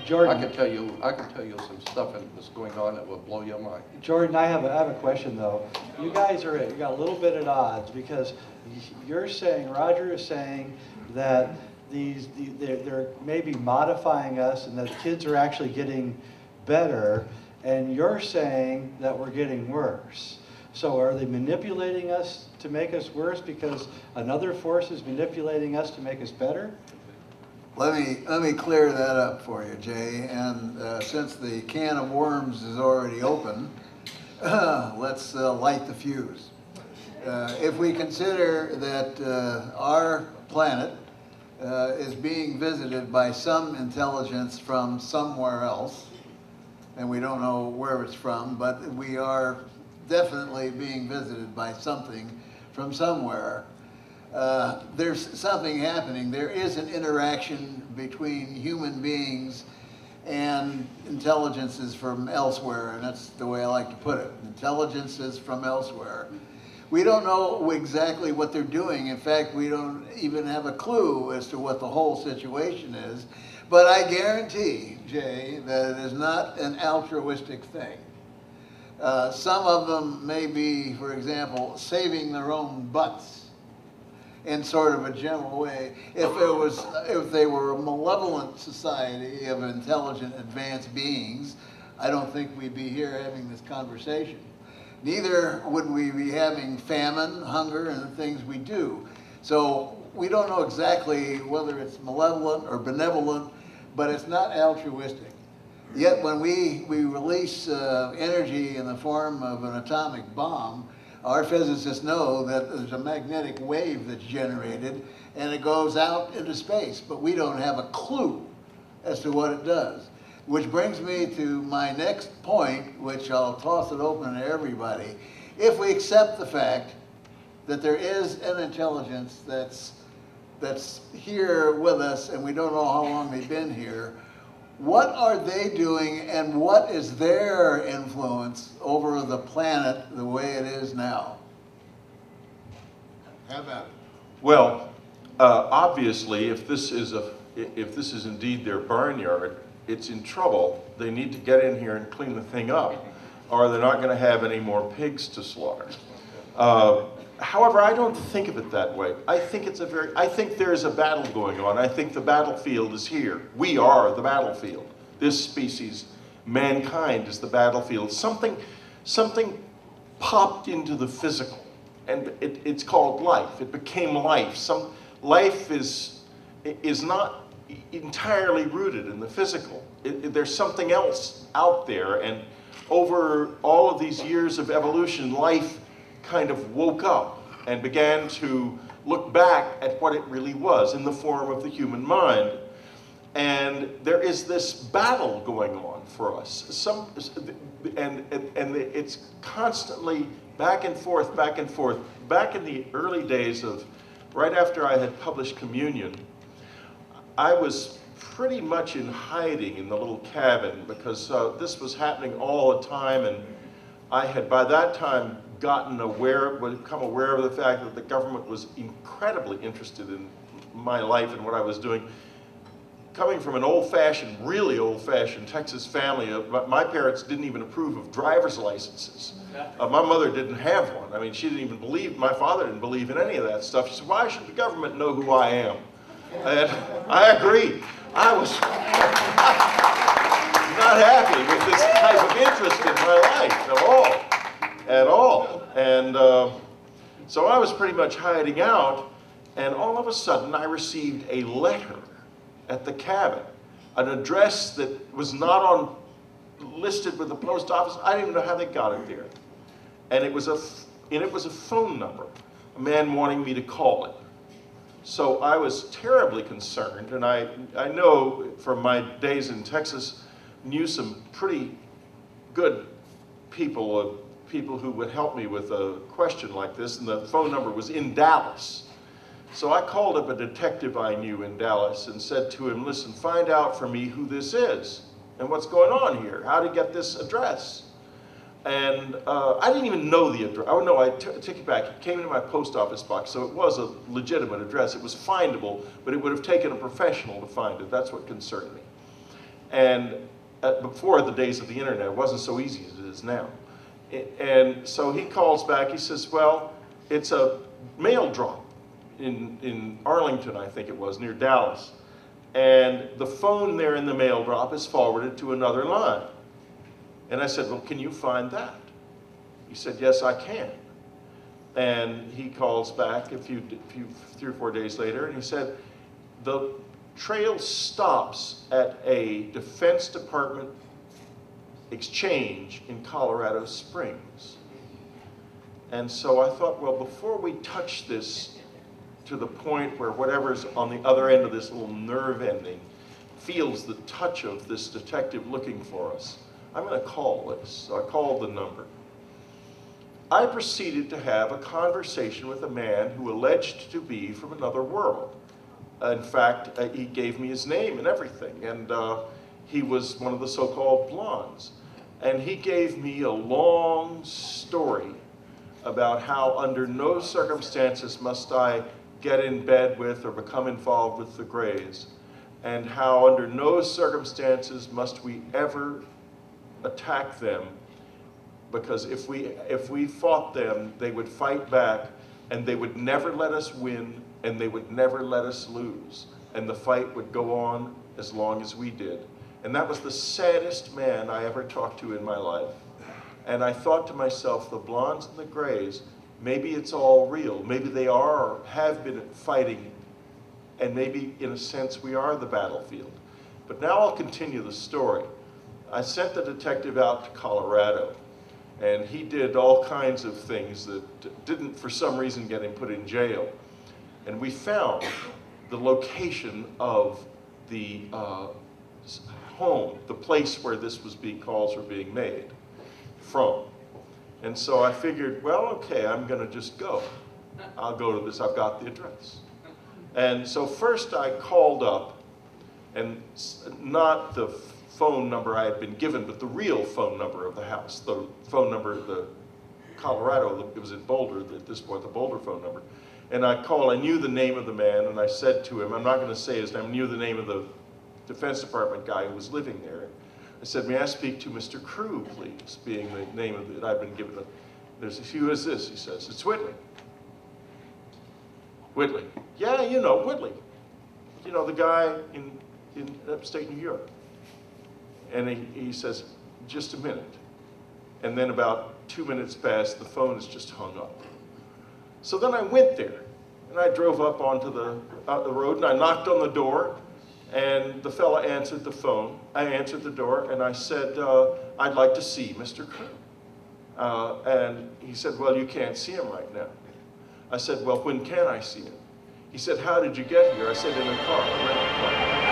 Jordan, I can tell you some stuff that's going on that will blow your mind. Jordan, I have a question though. You guys you got a little bit at odds because you're saying, Roger is saying that they're maybe modifying us and that kids are actually getting better, and you're saying that we're getting worse. So are they manipulating us to make us worse because another force is manipulating us to make us better? Let me clear that up for you, Jay. And since the can of worms is already open, let's light the fuse. If we consider that our planet is being visited by some intelligence from somewhere else, and we don't know where it's from, but we are definitely being visited by something from somewhere. There's something happening. There is an interaction between human beings and intelligences from elsewhere, and that's the way I like to put it. Intelligences from elsewhere. We don't know exactly what they're doing. In fact, we don't even have a clue as to what the whole situation is. But I guarantee, Jay, that it is not an altruistic thing. Some of them may be, for example, saving their own butts in sort of a general way. If they were a malevolent society of intelligent, advanced beings, I don't think we'd be here having this conversation. Neither would we be having famine, hunger, and the things we do. So we don't know exactly whether it's malevolent or benevolent, but it's not altruistic. Yet when we release energy in the form of an atomic bomb, our physicists know that there's a magnetic wave that's generated and it goes out into space, but we don't have a clue as to what it does. Which brings me to my next point, which I'll toss it open to everybody. If we accept the fact that there is an intelligence that's here with us and we don't know how long they've been here, what are they doing and what is their influence over the planet the way it is now? How about it? Well, obviously, if this is indeed their barnyard, it's in trouble. They need to get in here and clean the thing up, or they're not going to have any more pigs to slaughter. However, I don't think of it that way. I think there is a battle going on. I think the battlefield is here. We are the battlefield. This species, mankind, is the battlefield. Something popped into the physical, and it's called life. It became life. Life is not entirely rooted in the physical. There's something else out there, and over all of these years of evolution, life kind of woke up and began to look back at what it really was in the form of the human mind. And there is this battle going on for us. And it's constantly back and forth, back and forth. Back in the early days of, right after I had published Communion, I was pretty much in hiding in the little cabin because this was happening all the time, and I had by that time become aware of the fact that the government was incredibly interested in my life and what I was doing. Coming from an old-fashioned, really old-fashioned Texas family, my parents didn't even approve of driver's licenses. My mother didn't have one. I mean, she didn't even believe, my father didn't believe in any of that stuff. She said, why should the government know who I am? And I agreed. I was not happy with this type of interest in my life at all. And so I was pretty much hiding out, and all of a sudden I received a letter at the cabin, an address that was not listed with the post office. I didn't even know how they got it there. And it was a phone number, a man wanting me to call it. So I was terribly concerned, and I know from my days in Texas, knew some pretty good people who would help me with a question like this, and the phone number was in Dallas. So I called up a detective I knew in Dallas and said to him, listen, find out for me who this is and what's going on here, how to get this address. And I didn't even know the address. Oh no, I take it back. It came into my post office box, so it was a legitimate address. It was findable, but it would have taken a professional to find it. That's what concerned me. And before the days of the internet, it wasn't so easy as it is now. And so he calls back, he says, well, it's a mail drop in Arlington, I think it was, near Dallas. And the phone there in the mail drop is forwarded to another line. And I said, well, can you find that? He said, yes, I can. And he calls back 3 or 4 days later, and he said, the trail stops at a Defense Department exchange in Colorado Springs. And so I thought, well, before we touch this to the point where whatever's on the other end of this little nerve ending feels the touch of this detective looking for us, I'm going to call this. So I called the number. I proceeded to have a conversation with a man who alleged to be from another world. In fact, he gave me his name and everything, and he was one of the so-called blondes. And he gave me a long story about how under no circumstances must I get in bed with or become involved with the Greys, and how under no circumstances must we ever attack them, because if we fought them, they would fight back, and they would never let us win, and they would never let us lose, and the fight would go on as long as we did. And that was the saddest man I ever talked to in my life. And I thought to myself, the blondes and the Greys, maybe it's all real. Maybe they have been fighting, and maybe in a sense we are the battlefield. But now I'll continue the story. I sent the detective out to Colorado, and he did all kinds of things that didn't for some reason get him put in jail. And we found the location of the home, the place where this was calls were being made from. And so I figured, well, okay, I'm going to just go. I'll go to this. I've got the address. And so first I called up, and not the phone number I had been given, but the real phone number of the house, the phone number, the Colorado, it was in Boulder at this point, the Boulder phone number. And I called, I knew the name of the man, and I said to him, I'm not going to say his name, I knew the name of the Defense Department guy who was living there. I said, may I speak to Mr. Crew, please, being the name of that I've been given. Who is this? He says, it's Whitley. Whitley. Yeah, you know, Whitley. You know, the guy in upstate New York. And he says, just a minute. And then about 2 minutes passed, the phone is just hung up. So then I went there, and I drove up onto the road, and I knocked on the door, and the fella answered the phone. I answered the door, and I said, I'd like to see Mr. Crew. And he said, well, you can't see him right now. I said, well, when can I see him? He said, how did you get here? I said, in a car, a rental car.